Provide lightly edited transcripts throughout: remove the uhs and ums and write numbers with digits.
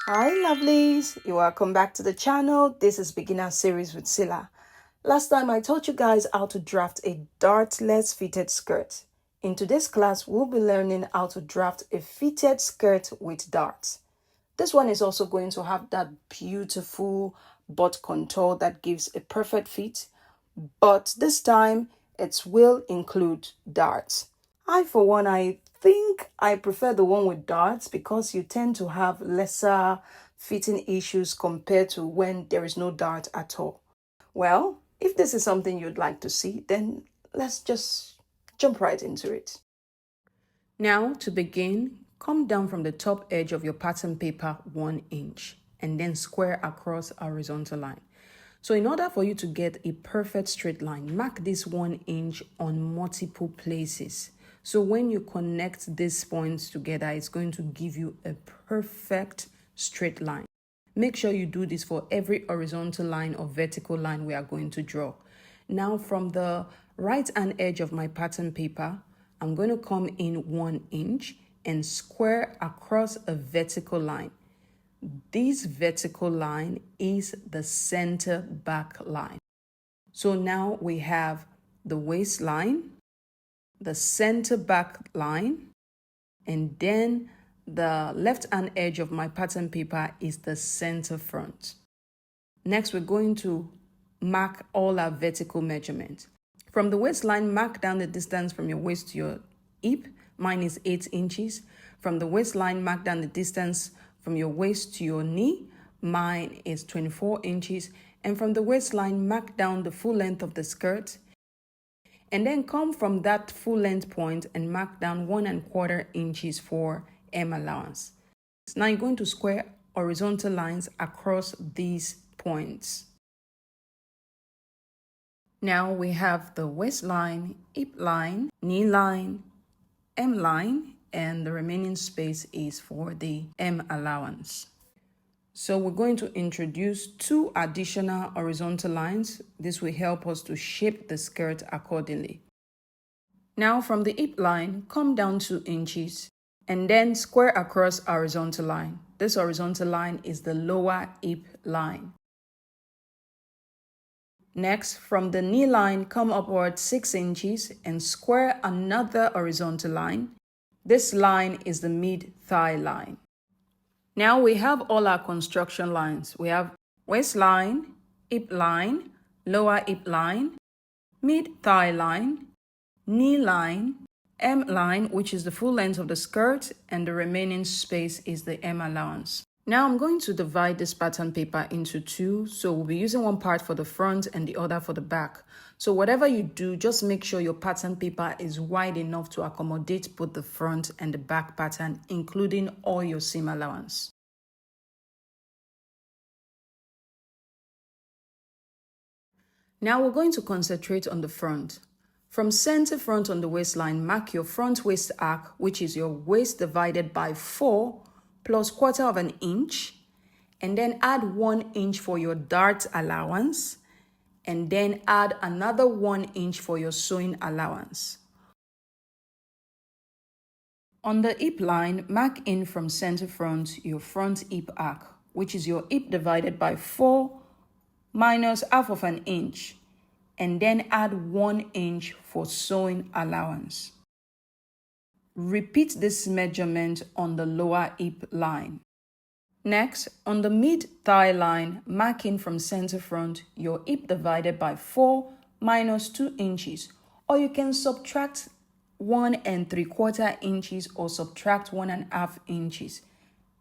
Hi lovelies, you're welcome back to the channel. This is beginner series with Cilla. Last time I taught you guys how to draft a dartless fitted skirt. In today's class, we'll be learning how to draft a fitted skirt with darts. This one is also going to have that beautiful butt contour that gives a perfect fit, but this time it will include darts. For one, I think I prefer the one with darts because you tend to have lesser fitting issues compared to when there is no dart at all. Well, if this is something you'd like to see, then let's just jump right into it. Now, to begin, come down from the top edge of your pattern paper 1 inch and then square across a horizontal line. So in order for you to get a perfect straight line, mark this 1 inch on multiple places. So when you connect these points together, it's going to give you a perfect straight line. Make sure you do this for every horizontal line or vertical line we are going to draw. Now from the right hand edge of my pattern paper, I'm going to come in 1 inch and square across a vertical line. This vertical line is the center back line. So now we have the waistline, the center back line, and then the left hand edge of my pattern paper is the center front. Next, we're going to mark all our vertical measurements. From the waistline, mark down the distance from your waist to your hip. Mine is 8 inches. From the waistline, mark down the distance from your waist to your knee. Mine is 24 inches. And from the waistline, mark down the full length of the skirt. And then come from that full length point and mark down 1¼ inches for hem allowance. Now you're going to square horizontal lines across these points. Now we have the waistline, hip line, knee line, hem line, and the remaining space is for the hem allowance. So we're going to introduce 2 additional horizontal lines. This will help us to shape the skirt accordingly. Now from the hip line, come down 2 inches and then square across horizontal line. This horizontal line is the lower hip line. Next, from the knee line, come upward 6 inches and square another horizontal line. This line is the mid-thigh line. Now we have all our construction lines. We have waistline, hip line, lower hip line, mid-thigh line, knee line, hem line, which is the full length of the skirt, and the remaining space is the hem allowance. Now I'm going to divide this pattern paper into 2. So we'll be using one part for the front and the other for the back. So whatever you do, just make sure your pattern paper is wide enough to accommodate both the front and the back pattern, including all your seam allowance. Now we're going to concentrate on the front. From center front on the waistline, mark your front waist arc, which is your waist divided by 4 plus 1/4 inch, and then add 1 inch for your dart allowance, and then add another 1 inch for your sewing allowance. On the hip line, mark in from center front your front hip arc, which is your hip divided by 4 minus 1/2 inch, and then add 1 inch for sewing allowance. Repeat this measurement on the lower hip line. Next, on the mid-thigh line, mark in from center front your hip divided by 4 minus 2 inches, or you can subtract 1¾ inches or subtract 1½ inches.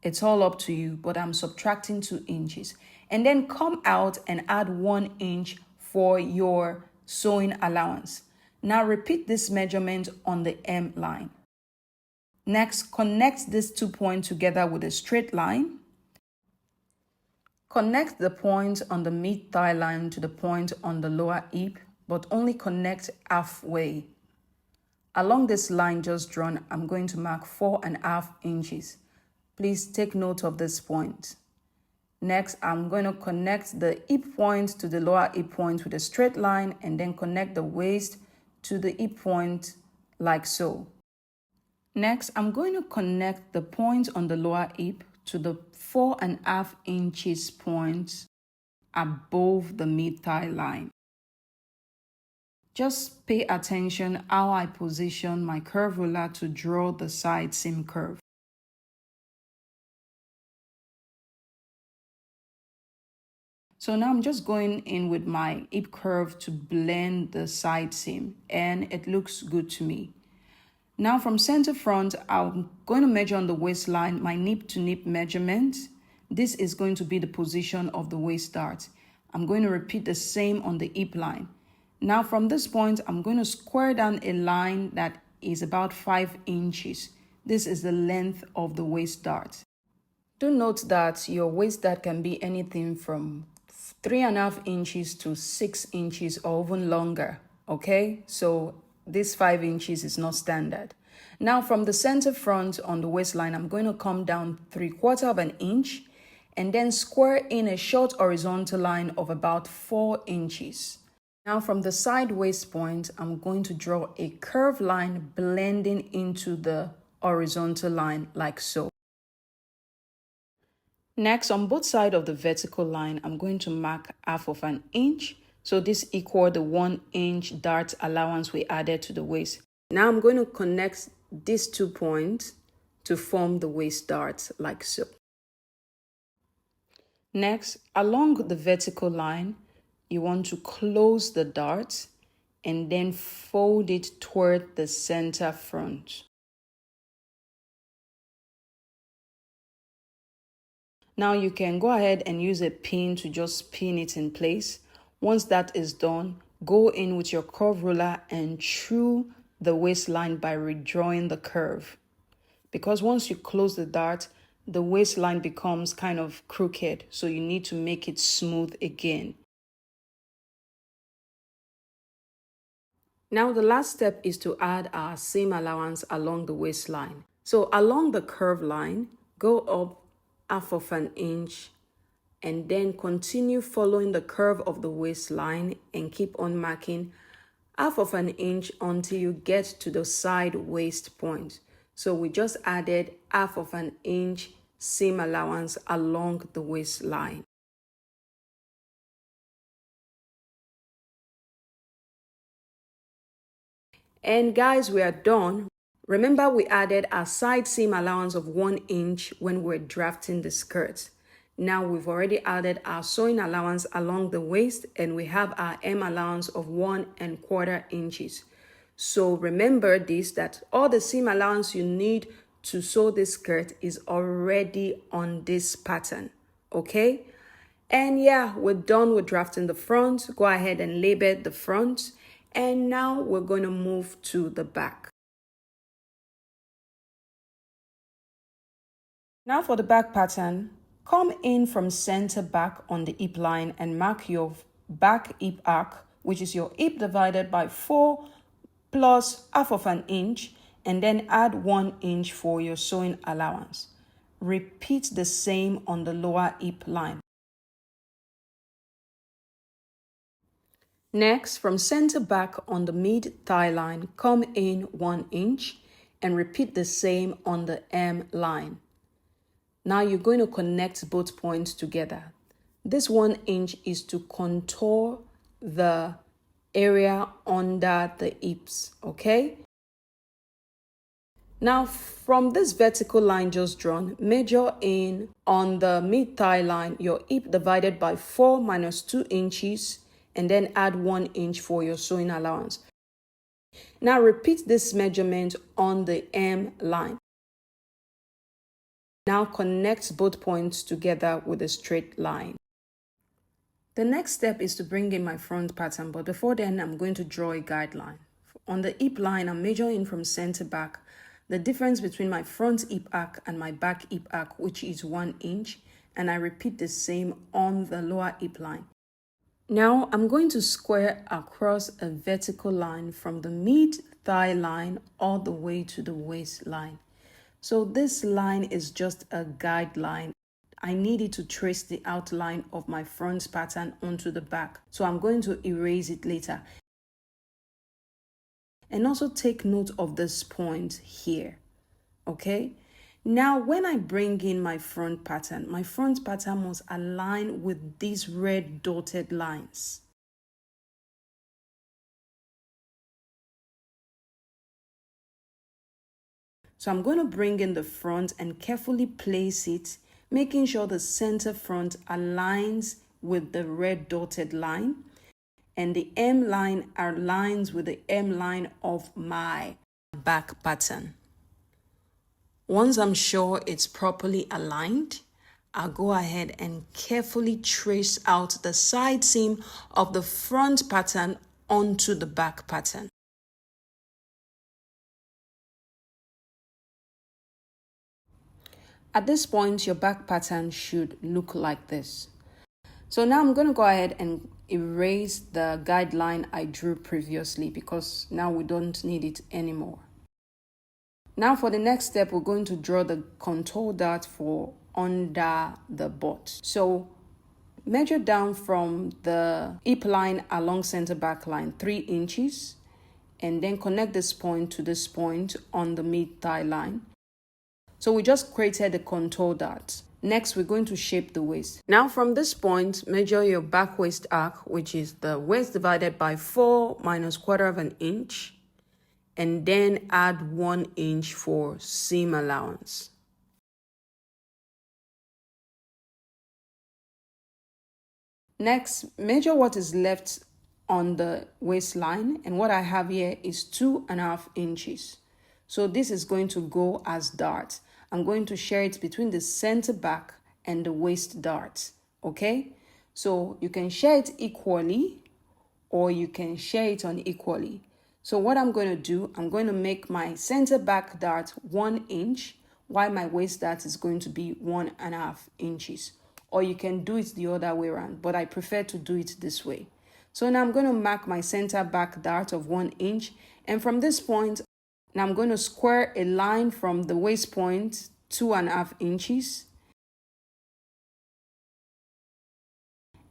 It's all up to you, but I'm subtracting 2 inches. And then come out and add 1 inch for your sewing allowance. Now repeat this measurement on the hem line. Next, connect these 2 points together with a straight line. Connect the point on the mid-thigh line to the point on the lower hip, but only connect halfway. Along this line just drawn, I'm going to mark 4½ inches. Please take note of this point. Next, I'm going to connect the hip point to the lower hip point with a straight line, and then connect the waist to the hip point like so. Next, I'm going to connect the point on the lower hip to the 4.5 inches point above the mid-thigh line. Just pay attention how I position my curve ruler to draw the side seam curve. So now I'm just going in with my hip curve to blend the side seam, and it looks good to me. Now from center front, I'm going to measure on the waistline my nip to nip measurement. This is going to be the position of the waist dart. I'm going to repeat the same on the hip line. Now from this point, I'm going to square down a line that is about 5 inches. This is the length of the waist dart. Do note that your waist dart can be anything from 3.5 inches to 6 inches or even longer, okay? So this 5 inches is not standard. Now from the center front on the waistline, I'm going to come down 3/4 of an inch and then square in a short horizontal line of about 4 inches. Now from the side waist point, I'm going to draw a curved line blending into the horizontal line like so. Next, on both sides of the vertical line, I'm going to mark 1/2 an inch. So this equals the 1 inch dart allowance we added to the waist. Now I'm going to connect these 2 points to form the waist dart like so. Next, along the vertical line, you want to close the dart and then fold it toward the center front. Now you can go ahead and use a pin to just pin it in place. Once that is done, go in with your curve ruler and true the waistline by redrawing the curve. Because once you close the dart, the waistline becomes kind of crooked, so you need to make it smooth again. Now the last step is to add our seam allowance along the waistline. So along the curve line, go up 1/2 an inch and then continue following the curve of the waistline and keep on marking 1/2 an inch until you get to the side waist point. So we just added 1/2 an inch seam allowance along the waistline. And guys, we are done. Remember, we added our side seam allowance of 1 inch when we're drafting the skirt. Now we've already added our sewing allowance along the waist, and we have our hem allowance of 1¼ inches. So remember this, that all the seam allowance you need to sew this skirt is already on this pattern, okay? And yeah, we're done with drafting the front. Go ahead and label the front. And now we're going to move to the back. Now for the back pattern, come in from center back on the hip line and mark your back hip arc, which is your hip divided by 4 plus 1/2 an inch, and then add 1 inch for your sewing allowance. Repeat the same on the lower hip line. Next, from center back on the mid-thigh line, come in 1 inch and repeat the same on the hem line. Now you're going to connect both points together. This 1 inch is to contour the area under the hips, okay? Now from this vertical line just drawn, measure in on the mid-thigh line your hip divided by 4 minus 2 inches, and then add 1 inch for your sewing allowance. Now repeat this measurement on the hem line. Now connect both points together with a straight line. The next step is to bring in my front pattern, but before then I'm going to draw a guideline. On the hip line, I'm measuring from center back the difference between my front hip arc and my back hip arc, which is 1 inch, and I repeat the same on the lower hip line. Now I'm going to square across a vertical line from the mid-thigh line all the way to the waistline. So this line is just a guideline. I needed to trace the outline of my front pattern onto the back. So I'm going to erase it later. And also take note of this point here, okay? Now, when I bring in my front pattern must align with these red dotted lines. So I'm going to bring in the front and carefully place it, making sure the center front aligns with the red dotted line and the M line aligns with the M line of my back pattern. Once I'm sure it's properly aligned, I'll go ahead and carefully trace out the side seam of the front pattern onto the back pattern. At this point, your back pattern should look like this. So now I'm going to go ahead and erase the guideline I drew previously because now we don't need it anymore. Now for the next step, we're going to draw the contour dart for under the butt. So measure down from the hip line along center back line 3 inches and then connect this point to this point on the mid thigh line. So we just created the contour dart. Next, we're going to shape the waist. Now from this point, measure your back waist arc, which is the waist divided by 4 minus 1/4 inch, and then add 1 inch for seam allowance. Next, measure what is left on the waistline, and what I have here is 2.5 inches. So this is going to go as dart. I'm going to share it between the center back and the waist dart, okay? So you can share it equally or you can share it unequally. So what I'm going to do, I'm going to make my center back dart 1 inch, while my waist dart is going to be 1.5 inches. Or you can do it the other way around, but I prefer to do it this way. So now I'm going to mark my center back dart of 1 inch, and from this point, now I'm going to square a line from the waist point 2.5 inches.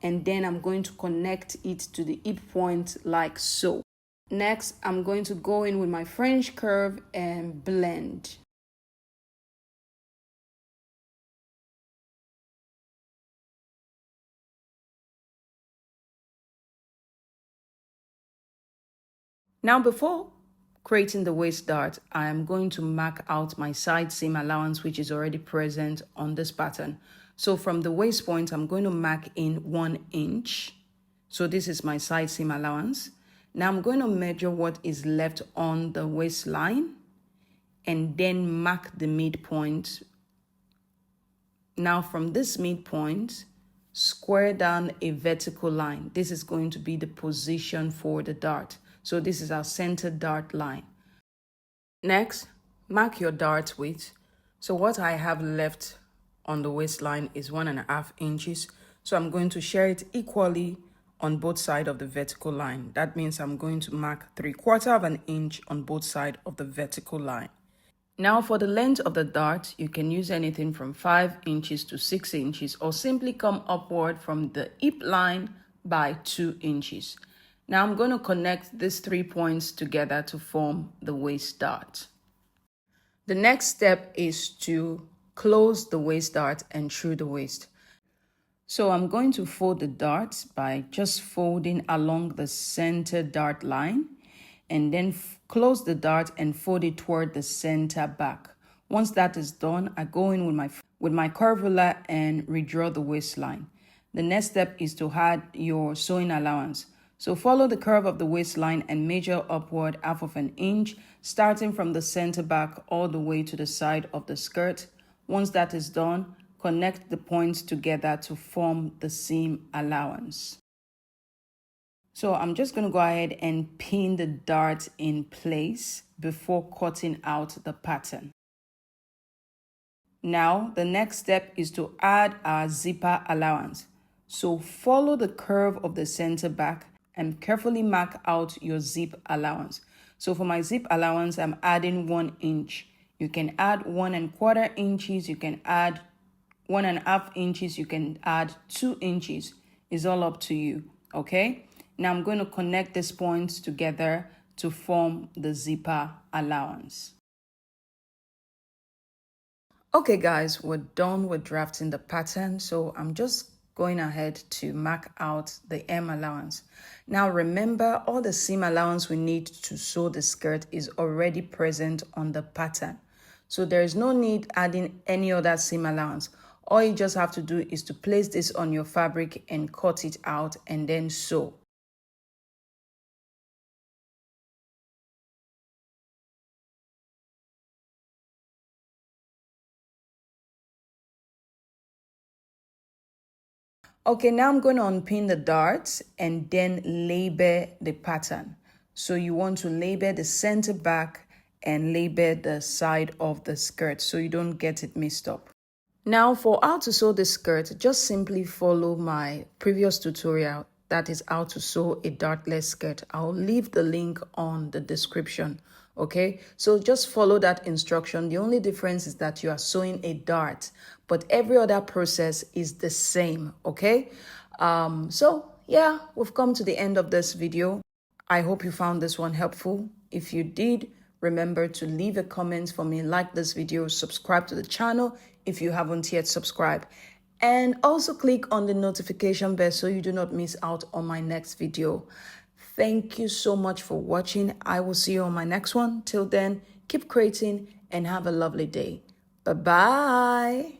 And then I'm going to connect it to the hip point like so. Next, I'm going to go in with my French curve and blend. Now before creating the waist dart, I am going to mark out my side seam allowance, which is already present on this pattern. So from the waist point, I'm going to mark in 1 inch. So this is my side seam allowance. Now I'm going to measure what is left on the waistline and then mark the midpoint. Now from this midpoint, square down a vertical line. This is going to be the position for the dart. So this is our center dart line. Next, mark your dart width. So what I have left on the waistline is 1.5 inches. So I'm going to share it equally on both sides of the vertical line. That means I'm going to mark 3/4 inch on both sides of the vertical line. Now for the length of the dart, you can use anything from 5 inches to 6 inches or simply come upward from the hip line by 2 inches. Now I'm going to connect these 3 points together to form the waist dart. The next step is to close the waist dart and through the waist. So I'm going to fold the dart by just folding along the center dart line and then close the dart and fold it toward the center back. Once that is done, I go in with my curve ruler and redraw the waistline. The next step is to add your sewing allowance. So follow the curve of the waistline and measure upward 1/2 inch, starting from the center back all the way to the side of the skirt. Once that is done, connect the points together to form the seam allowance. So I'm just going to go ahead and pin the dart in place before cutting out the pattern. Now, the next step is to add our zipper allowance. So follow the curve of the center back and carefully mark out your zip allowance. So for my zip allowance, I'm adding 1 inch. You can add 1.25 inches, you can add 1.5 inches, you can add 2 inches. It's all up to you, okay? Now I'm going to connect these points together to form the zipper allowance. Okay guys, we're done with drafting the pattern, so I'm just going ahead to mark out the hem allowance. Now remember, all the seam allowance we need to sew the skirt is already present on the pattern. So there is no need adding any other seam allowance. All you just have to do is to place this on your fabric and cut it out and then sew. Okay, now I'm going to unpin the darts and then label the pattern. So you want to label the center back and label the side of the skirt so you don't get it mixed up. Now for how to sew the skirt, just simply follow my previous tutorial. That is how to sew a dartless skirt. I'll leave the link on the description. Okay, so just follow that instruction. The only difference is that you are sewing a dart, but every other process is the same. Okay, so yeah, we've come to the end of this video. I hope you found this one helpful. If you did, remember to leave a comment for me, like this video, subscribe to the channel if you haven't yet subscribed, and also click on the notification bell so you do not miss out on my next video. Thank you so much for watching. I will see you on my next one. Till then, keep creating and have a lovely day. Bye-bye.